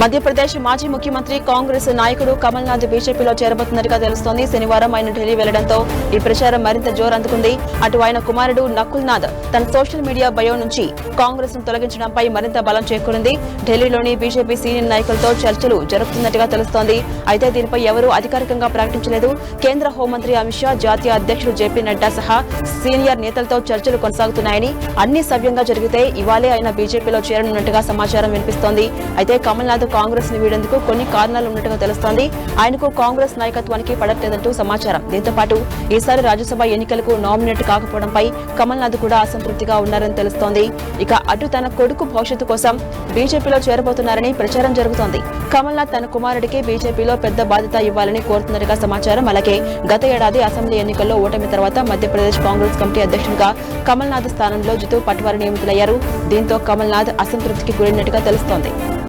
మధ్యప్రదేశ్ మాజీ ముఖ్యమంత్రి కాంగ్రెస్ నాయకుడు కమల్నాథ్ బీజేపీలో చేరబోతున్నట్టుగా తెలుస్తోంది. శనివారం ఆయన ఢిల్లీ వెళ్లడంతో ఈ ప్రచారం మరింత జోరందుకుంది. అటు ఆయన కుమారుడు నకుల్నాథ్ తన సోషల్ మీడియా బయో నుంచి కాంగ్రెస్ ను తొలగించడంపై మరింత బలం చేకూరింది. ఢిల్లీలోని బీజేపీ సీనియర్ నాయకులతో చర్చలు జరుపుతున్నట్టుగా తెలుస్తోంది. అయితే దీనిపై ఎవరూ అధికారికంగా ప్రకటించలేదు. కేంద్ర హోంమంత్రి అమిత్ షా, జాతీయ అధ్యక్షుడు జేపీ నడ్డా సహా సీనియర్ నేతలతో చర్చలు కొనసాగుతున్నాయని, అన్ని సవ్యంగా జరిగితే ఇవాళే ఆయన బీజేపీలో చేరనున్నట్టుగా సమాచారం వినిపిస్తోంది. అయితే కమల్నాథ్ కాంగ్రెస్ ని వీడేందుకు కొన్ని కారణాలు ఉన్నట్టుగా తెలుస్తోంది. ఆయనకు కాంగ్రెస్ నాయకత్వానికి పడట్లేదంటూ సమాచారం. దీంతో పాటు ఈసారి రాజ్యసభ ఎన్నికలకు నామినేట్ కాకపోవడంపై కమల్నాథ్ కూడా అసంతృప్తిగా ఉన్నారని తెలుస్తోంది. ఇక అటు తన కొడుకు భవిష్యత్తు కోసం బీజేపీలో చేరబోతున్నారని ప్రచారం జరుగుతోంది. కమల్నాథ్ తన కుమారుడికి బీజేపీలో పెద్ద బాధ్యత ఇవ్వాలని కోరుతున్నట్టుగా సమాచారం. అలాగే గత ఏడాది అసెంబ్లీ ఎన్నికల్లో ఓటమి తర్వాత మధ్యప్రదేశ్ కాంగ్రెస్ కమిటీ అధ్యక్షుడిగా కమల్నాథ్ స్థానంలో జితూ పట్వారీ నియమితులయ్యారు. దీంతో కమల్నాథ్ అసంతృప్తికి గురైనట్టుగా తెలుస్తోంది.